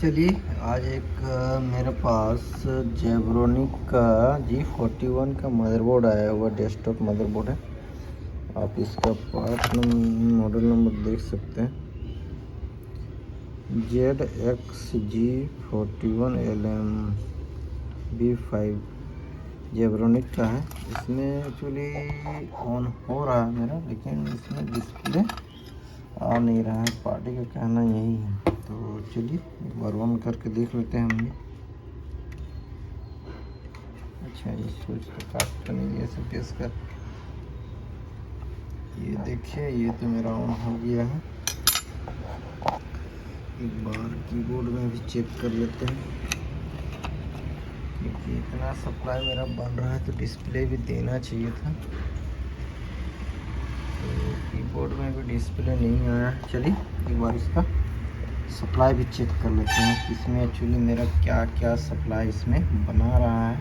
चलिए आज एक मेरे पास जेब्रोनिक का G41 का मदरबोर्ड आया हुआ डेस्कटॉप मदरबोर्ड है। आप इसका पार्ट मॉडल नंबर देख सकते हैं, ZXG41LMB5 जेब्रोनिक का है। इसमें एक्चुअली ऑन हो रहा है मेरा, लेकिन इसमें डिस्प्ले आ नहीं रहा है। पार्टी का कहना यही है, तो चलिए एक बार ऑन करके देख लेते हैं हम भी। अच्छा, ये स्विच तो काट नहीं है स्पेस का। ये देखिए, ये तो मेरा ऑन हो गया है। एक बार कीबोर्ड में भी चेक कर लेते हैं, क्योंकि इतना सप्लाई मेरा बन रहा है तो डिस्प्ले भी देना चाहिए था। तो कीबोर्ड में भी डिस्प्ले नहीं आया। चलिए एक बार इसका सप्लाई भी चेक कर लेते हैं कि इसमें एक्चुअली मेरा क्या क्या सप्लाई इसमें बना रहा है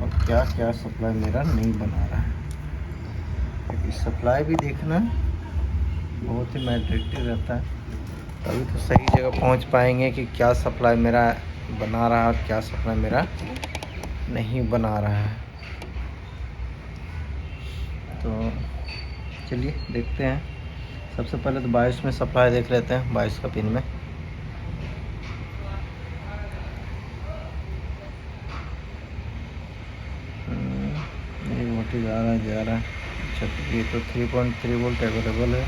और क्या क्या सप्लाई मेरा नहीं बना रहा है। क्योंकि सप्लाई भी देखना बहुत ही मैटरेटिव रहता है, तभी तो सही जगह पहुंच पाएंगे कि क्या सप्लाई मेरा बना रहा है और क्या सप्लाई मेरा नहीं बना रहा है। तो चलिए देखते हैं। सबसे पहले तो 22 में सप्लाई देख लेते हैं, 22 का पिन में। ये वोल्टेज आ रहा है। अच्छा, तो ये तो 3.3 वोल्ट अवेलेबल है।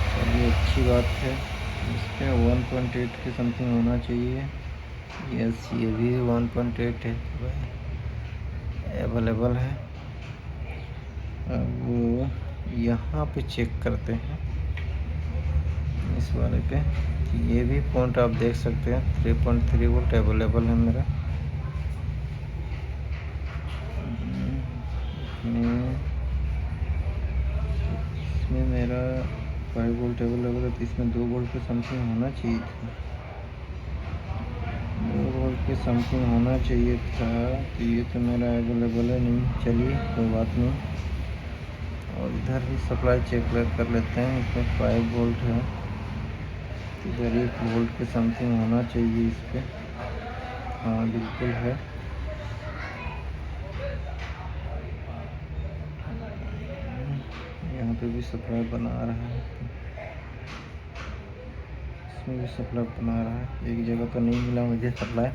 चलिए अच्छी बात है। इसमें 1.8 के समथिंग होना चाहिए। यस, ये भी 1.8 है, अवेलेबल है। अब यहाँ पे चेक करते हैं इस वाले पे। ये भी पॉइंट आप देख सकते हैं, 3.3 वोल्ट अवेलेबल है मेरा। इसमें मेरा 5 वोल्ट अवेलेबल है, तो इसमें 2 वोल्ट के समथिंग होना चाहिए था। 2 वोल्ट के समथिंग होना चाहिए था, तो ये तो मेरा अवेलेबल है नहीं। चलिए कोई बात नहीं। और इधर भी सप्लाई चेक कर लेते हैं। इसमें 5 वोल्ट है, इधर 1 वोल्ट के समथिंग होना चाहिए इस पर। हाँ बिल्कुल है। यहाँ पे भी सप्लाई बना रहा है, इसमें भी सप्लाई बना रहा है। एक जगह तो नहीं मिला मुझे सप्लाई।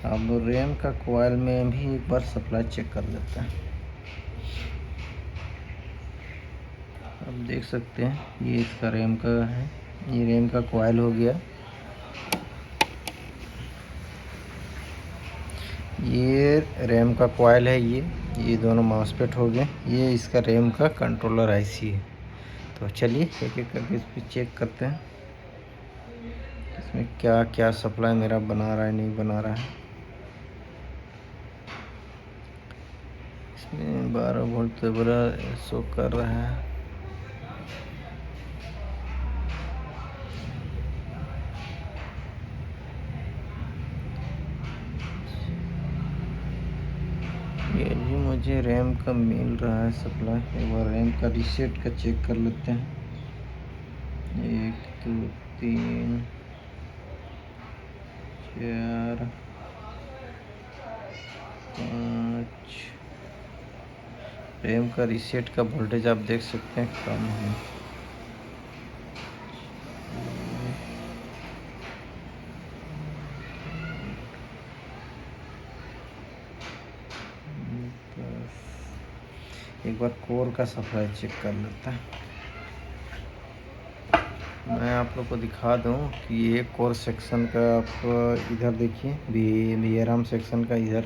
अब रैम का कॉइल में भी एक बार सप्लाई चेक कर लेते हैं। अब देख सकते हैं, ये इसका रैम का है, ये रैम का कॉइल हो गया। ये रैम का कॉइल है, ये दोनों मॉसफेट हो गए। ये इसका रैम का कंट्रोलर आईसी है। तो चलिए एक एक करके इस पर चेक करते हैं इसमें क्या क्या सप्लाई मेरा बना रहा है नहीं बना रहा है। इसमें 12 वोल्ट बड़ा शो कर रहा है। ये भी मुझे रैम का मिल रहा है सप्लाई। एक बार रैम का रीसेट का चेक कर लेते हैं। 1 2 3 4 5। रैम का रीसेट का वोल्टेज आप देख सकते हैं कम है। एक बार कोर का सप्लाई चेक कर लेता है। मैं आप लोग को दिखा दूं कि ये कोर सेक्शन का, आप इधर देखिए, VRAM सेक्शन का इधर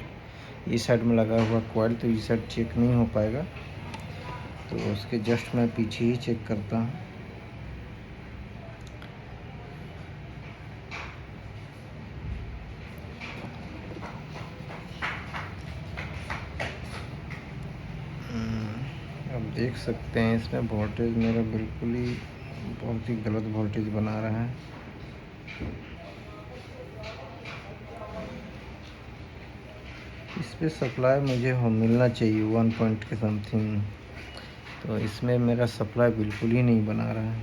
इस साइड में लगा हुआ कॉइल, तो इस साइड चेक नहीं हो पाएगा। तो उसके जस्ट मैं पीछे ही चेक करता हूँ। अब देख सकते हैं इसमें वोल्टेज मेरा बिल्कुल ही बहुत ही गलत वोल्टेज बना रहा है। इस पे सप्लाई मुझे मिलना चाहिए 1 पॉइंट के समथिंग, तो इसमें मेरा सप्लाई बिल्कुल ही नहीं बना रहा है।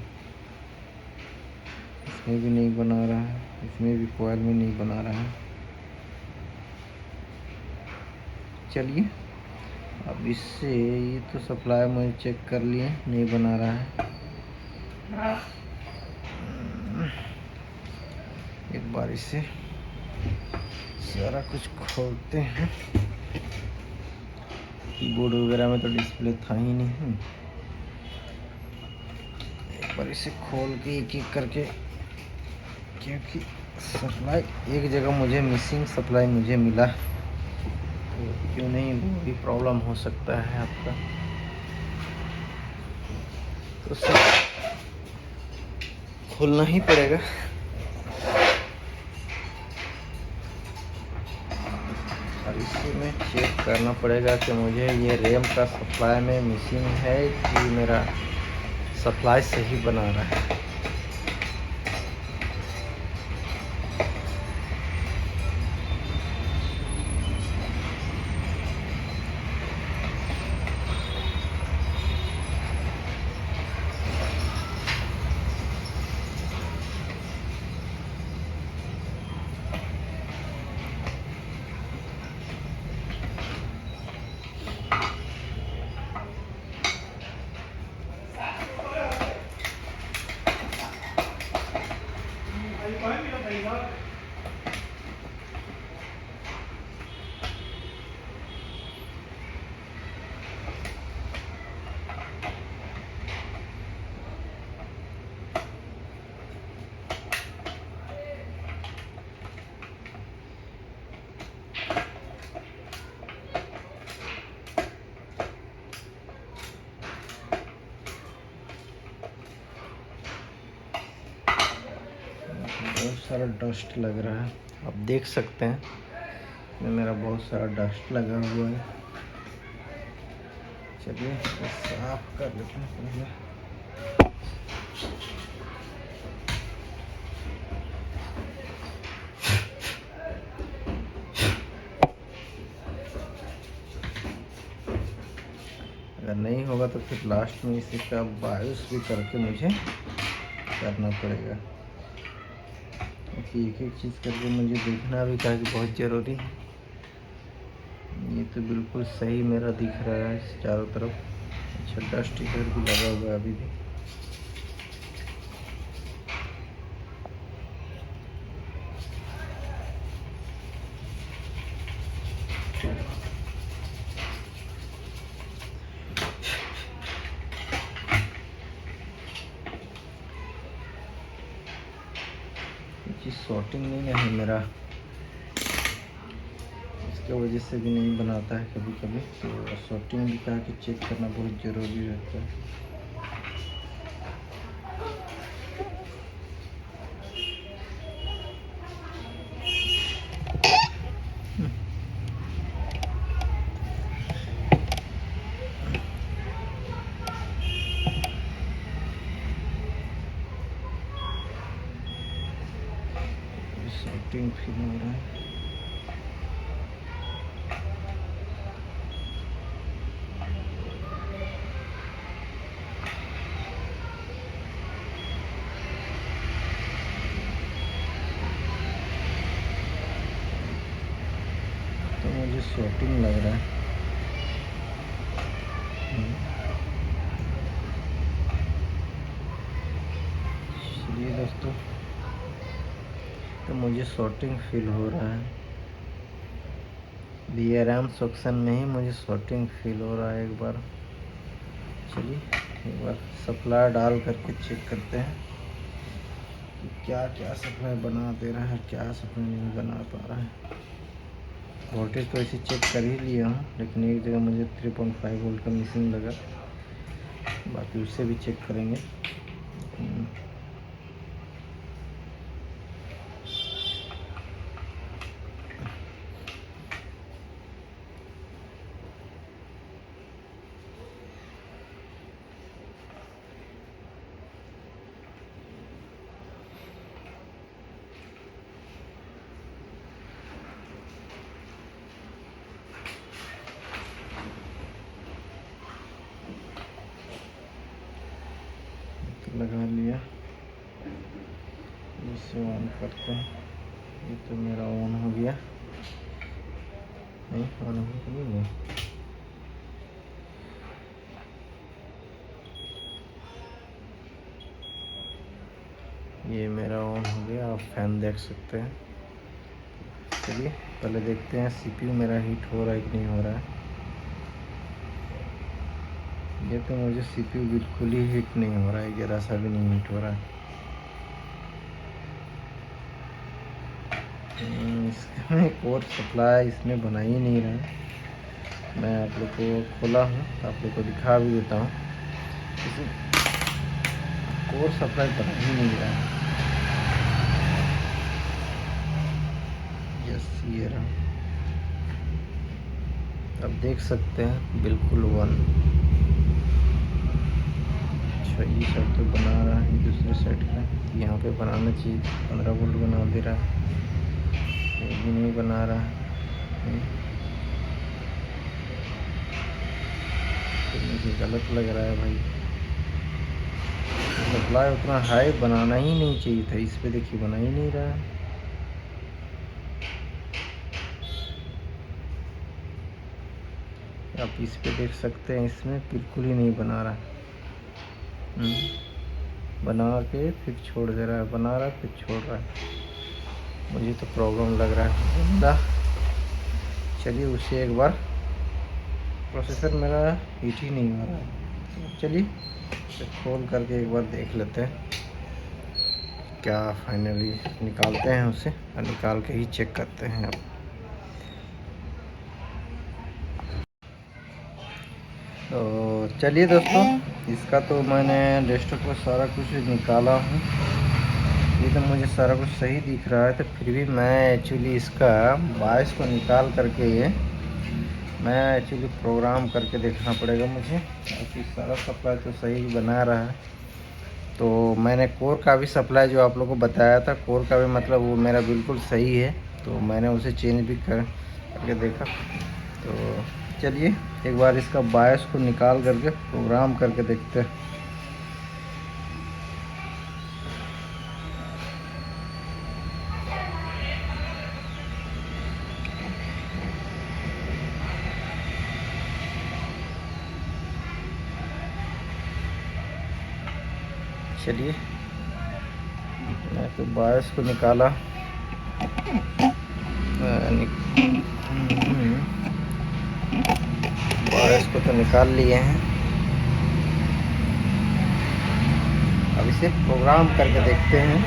इसमें भी नहीं बना रहा है, इसमें भी कोयल में नहीं बना रहा है। चलिए अब इससे ये तो सप्लाई मुझे चेक कर लिए, नहीं बना रहा है। एक बार इसे सारा कुछ खोलते हैं। कीबोर्ड वगैरह में तो डिस्प्ले था ही नहीं। एक बार इसे खोल के एक एक करके, क्योंकि सप्लाई एक जगह मुझे मिसिंग सप्लाई मुझे मिला, तो क्यों नहीं वो भी प्रॉब्लम हो सकता है आपका। तो सब खोलना ही पड़ेगा। और इसी में चेक करना पड़ेगा कि मुझे ये रैम का सप्लाई में मिसिंग है कि मेरा सप्लाई सही बना रहा है। बहुत सारा डस्ट लग रहा है, आप देख सकते हैं इसमें मेरा बहुत सारा डस्ट लगा हुआ है। चलिए इसको साफ कर लेते हैं पहले। अगर नहीं होगा तो फिर लास्ट में इसी का बायोस भी करके मुझे करना पड़ेगा, क्योंकि एक एक चीज़ करके मुझे देखना भी क्या कि बहुत ज़रूरी है। ये तो बिल्कुल सही मेरा दिख रहा है चारों तरफ। अच्छा डस्ट इधर भी लगा हुआ है अभी भी। चीज़ सॉर्टिंग नहीं है मेरा, इसके वजह से भी नहीं बनाता है कभी कभी। तो सॉर्टिंग भी कहा कि चेक करना बहुत ज़रूरी रहता है। सॉर्टिंग फिर हो रहा है। तो मुझे सॉर्टिंग लग रहा है। चलिए दोस्तों, तो मुझे सॉर्टिंग फील हो रहा है। DRM सेक्शन में ही मुझे सॉर्टिंग फील हो रहा है। एक बार चलिए एक बार सप्लाई डाल करके चेक करते हैं कि क्या क्या सप्लाई बना दे रहा है, क्या सप्लाई नहीं बना पा रहा है। वोल्टेज तो ऐसे चेक कर ही लिया हूँ, लेकिन एक जगह मुझे 3.5 वोल्ट का मिसिंग लगा, बाकी उससे भी चेक करेंगे। लगा लिया। इसे ऑन करते हैं। ये तो मेरा ऑन हो गया, नहीं ऑन हो नहीं है। ये मेरा ऑन हो गया, आप फैन देख सकते हैं। चलिए पहले देखते हैं सीपीयू मेरा हीट हो रहा है कि नहीं हो रहा है। ये तो मुझे सीपीयू बिल्कुल ही हीट नहीं हो रहा है, ज़रा सा भी नहीं हीट हो रहा है। इसमें कोर सप्लाई इसमें बना ही नहीं रहा है। मैं आप लोग को खोला हूँ तो आप लोग को दिखा भी देता हूँ। इसमें कोर सप्लाई बना ही नहीं रहा है। यस ये रहा, आप देख सकते हैं बिल्कुल 1। अच्छा ये साइड तो बना रहा है, दूसरे साइड का यहाँ पे बनाना चाहिए, 15 वोल्ट बना दे रहा है। ये भी नहीं बना रहा है, तो मुझे गलत लग रहा है भाई। सप्लाई उतना हाई बनाना ही नहीं चाहिए था, इस पे देखिए बना ही नहीं रहा है। आप इस पे देख सकते हैं, इसमें बिल्कुल ही नहीं बना रहा। बना के फिर छोड़ दे रहा है, बना रहा है फिर छोड़ रहा है। मुझे तो प्रॉब्लम लग रहा है। चलिए उससे एक बार, प्रोसेसर मेरा हीट ही नहीं हो रहा है। चलिए खोल करके एक बार देख लेते हैं क्या फाइनली निकालते हैं उसे, और निकाल के ही चेक करते हैं अब। तो चलिए दोस्तों, इसका तो मैंने डेस्कटॉप पर सारा कुछ निकाला हूँ। ये तो मुझे सारा कुछ सही दिख रहा है, तो फिर भी मैं एक्चुअली इसका बायस को निकाल करके मैं एक्चुअली प्रोग्राम करके देखना पड़ेगा मुझे। क्योंकि सारा सप्लाई तो सही बना रहा है। तो मैंने कोर का भी सप्लाई जो आप लोगों को बताया था, कोर का भी मतलब वो मेरा बिल्कुल सही है। तो मैंने उसे चेंज भी करके देखा। तो चलिए एक बार इसका बायस को निकाल करके प्रोग्राम करके देखते हैं। चलिए मैं तो बायस को निकाला, बायस को तो निकाल लिए हैं। अब इसे प्रोग्राम करके देखते हैं,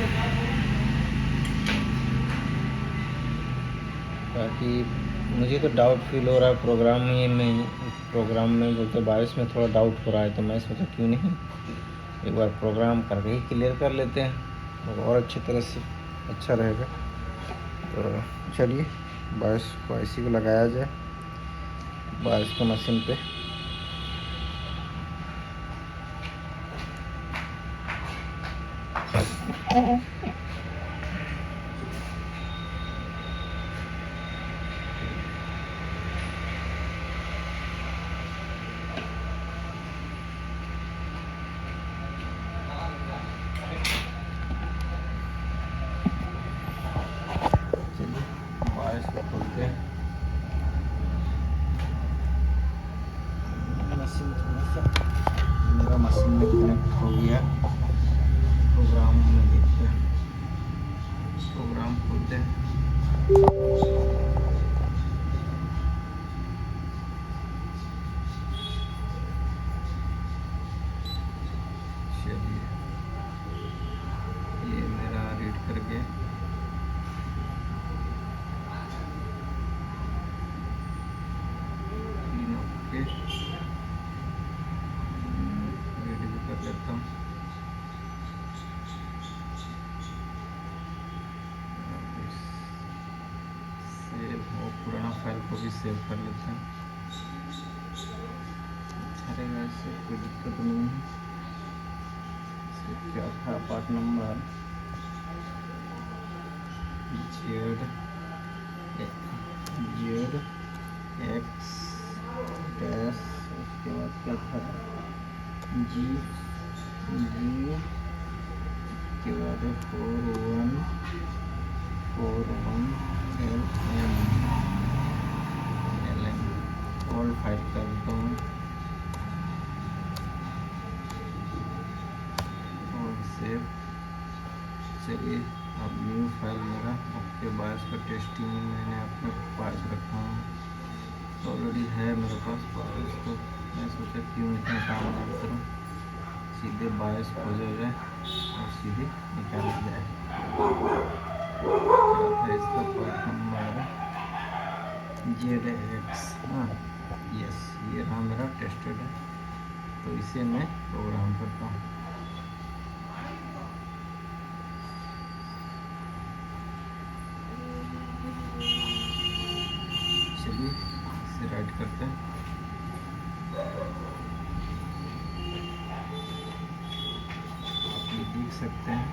ताकि मुझे तो डाउट फील हो रहा है प्रोग्राम में बोलते बायस में थोड़ा डाउट हो रहा है। तो मैं सोचा क्यों नहीं एक बार प्रोग्राम करके ही क्लियर कर लेते हैं, और अच्छी तरह से अच्छा रहेगा। तो चलिए बायस को IC को लगाया जाए बायस के मशीन पे। बायस को खोलते हैं। मशीन थोड़ा सा मेरा मशीन में कनेक्ट हो गया। प्रोग्राम में देखते हैं, प्रोग्राम खोलते हैं। चलिए ये मेरा रीड कर गया। रीड भी कर लेता हूँ। सेव हो, पुराना फाइल को भी सेव कर लेते हैं। अच्छा रहेगा, इससे कोई दिक्कत नहीं है। क्या था पार्ट नंबर ZX डैश, उसके बाद क्या था G इसके बाद 4141 LM ऑल फाइल कर देता हूँ और सेव। चलिए अब न्यू फाइल मेरा आपके बायस का टेस्टिंग मैंने अपने पास रखा हूँ, ऑलरेडी है मेरे पास बायस, तो मैं सोचा क्यों इतना काम ना करूँ, सीधे बायस खोजा जाए और सीधे निकाला जाए। क्या था इसका पार्ट नंबर ZX, हाँ यस, ये रहा मेरा टेस्टेड है, तो इसे मैं प्रोग्राम करता हूँ। चलिए इसे राइट करते हैं। आप ये देख सकते हैं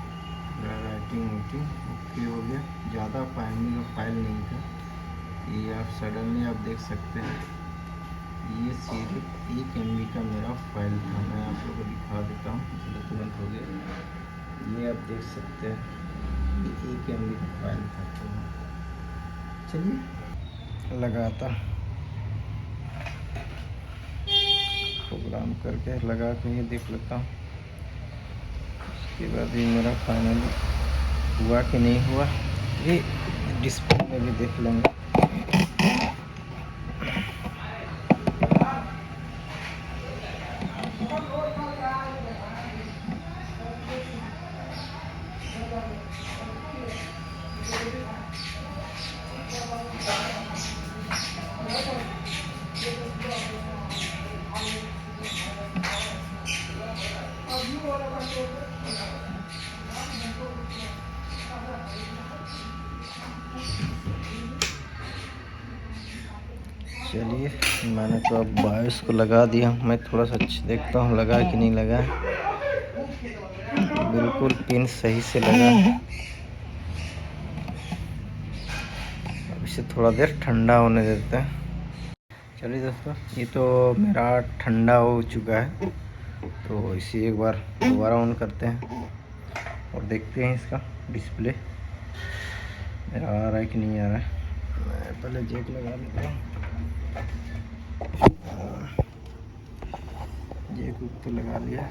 राइटिंग ओके हो गया, ज़्यादा फाइल का फाइल नहीं था ये, आप सडनली आप देख सकते हैं ये सिर्फ 1 MB का मेरा फाइल था। मैं आप लोगों को दिखा देता हूँ, चलो तुरंत हो गया, ये आप देख सकते हैं ये 1 MB का फाइल था। तो चलिए लगाता प्रोग्राम करके लगा के ये देख लेता हूँ, उसके बाद ये मेरा फाइनली हुआ कि नहीं हुआ ये डिस्प्ले में भी देख लेंगे। चलिए मैंने तो अब बायस को लगा दिया, मैं थोड़ा सा अच्छा देखता हूँ लगा कि नहीं लगा। बिल्कुल पिन सही से लगा। अब इसे थोड़ा देर ठंडा होने देते हैं। चलिए दोस्तों ये तो मेरा ठंडा हो चुका है, तो इसे एक बार दोबारा ऑन करते हैं और देखते हैं इसका डिस्प्ले मेरा आ रहा है कि नहीं आ रहा है। मैं पहले जैक लगा लेता हूँ, जैक तो लगा लिया,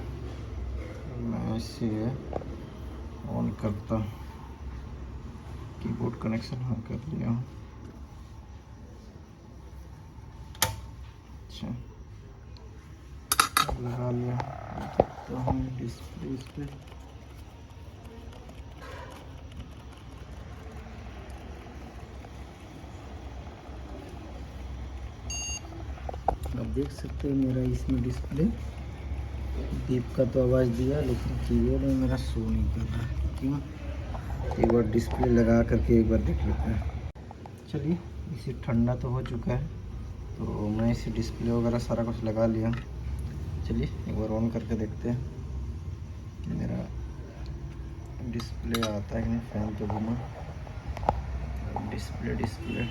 मैं इसे ऑन करता हूँ। कीबोर्ड कनेक्शन हाँ कर लिया हूँ। अच्छा लगा लिया, देखता हूँ डिस्प्ले इस पर। आप देख सकते हैं मेरा इसमें डिस्प्ले दीप का तो आवाज़ दिया, लेकिन कीबोर्ड में मेरा शो नहीं कर रहा है, क्यों? एक बार डिस्प्ले लगा करके एक बार देख लेते हैं। चलिए इसे ठंडा तो हो चुका है, तो मैं इसे डिस्प्ले वगैरह सारा कुछ लगा लिया। चलिए एक बार ऑन करके देखते हैं कि मेरा डिस्प्ले आता है कि नहीं। फैन तो घूमा, display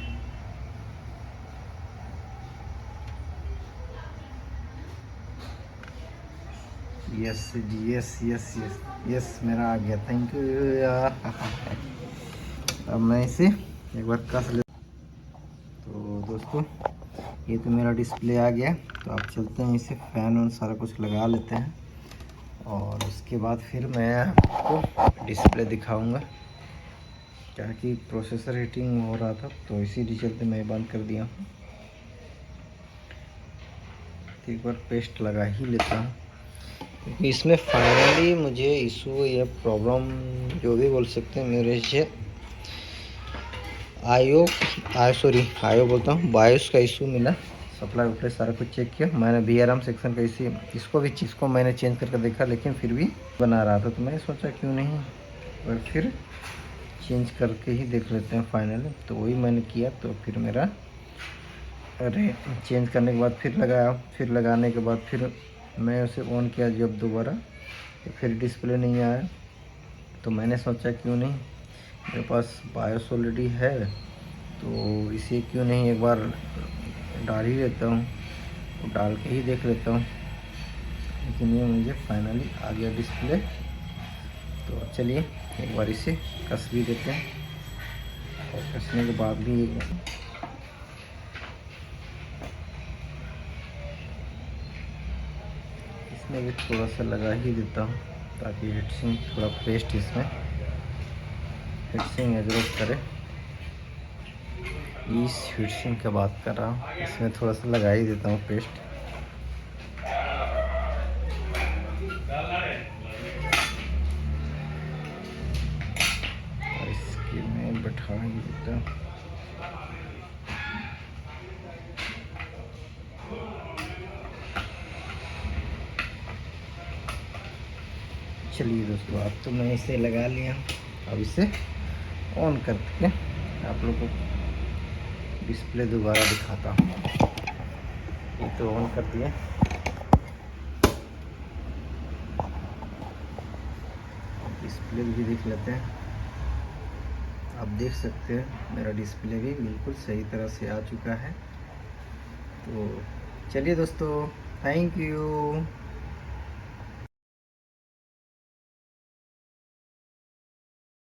yes yes yes yes yes मेरा आ गया, थैंक यू यार। अब मैं इसे एक बार कस ले। तो दोस्तों ये तो मेरा डिस्प्ले आ गया, तो आप चलते हैं इसे फ़ैन और सारा कुछ लगा लेते हैं और उसके बाद फिर मैं आपको डिस्प्ले दिखाऊंगा। क्या कि प्रोसेसर हीटिंग हो रहा था, तो इसीलिए चलते मैं बंद कर दिया हूँ। तो एक बार पेस्ट लगा ही लेता हूँ, क्योंकि इसमें फाइनली मुझे इशू या प्रॉब्लम जो भी बोल सकते हैं मेरे से आईओ बोलता हूँ, बायोस का इशू मिला। सप्लाई वप्लाई सारा कुछ चेक किया मैंने, VRM सेक्शन का इसी इसको भी चीज़ को मैंने चेंज करके देखा, लेकिन फिर भी बना रहा था। तो मैंने सोचा क्यों नहीं और फिर चेंज करके ही देख लेते हैं फाइनली। तो वही मैंने किया, तो फिर मेरा अरे चेंज करने के बाद फिर लगाया, फिर लगाने के बाद फिर मैं उसे ऑन किया जब दोबारा, तो फिर डिस्प्ले नहीं आया। तो मैंने सोचा क्यों नहीं, मेरे पास बायोस ऑलरेडी है, तो इसे क्यों नहीं एक बार डाल ही लेता हूँ, तो डाल के ही देख लेता हूँ। लेकिन ये मुझे फाइनली आ गया डिस्प्ले। तो चलिए एक बार इसे कस भी देते हैं, और कसने के बाद भी इसमें भी थोड़ा सा लगा ही देता हूँ ताकि हीटसिंग थोड़ा पेस्ट इसमें हीटसिंग एग्जॉस्ट करे। इस हीटसिंग की बात कर रहा हूँ, इसमें थोड़ा सा लगा ही देता हूँ पेस्ट। और इसके में बैठा ही देता हूँ। चलिए दोस्तों, अब तो मैं इसे लगा लिया, अब इसे ऑन करके आप लोगों को डिस्प्ले दोबारा दिखाता हूँ। ये तो ऑन कर दिया, डिस्प्ले भी देख लेते हैं। आप देख सकते हैं मेरा डिस्प्ले भी बिल्कुल सही तरह से आ चुका है। तो चलिए दोस्तों, थैंक यू।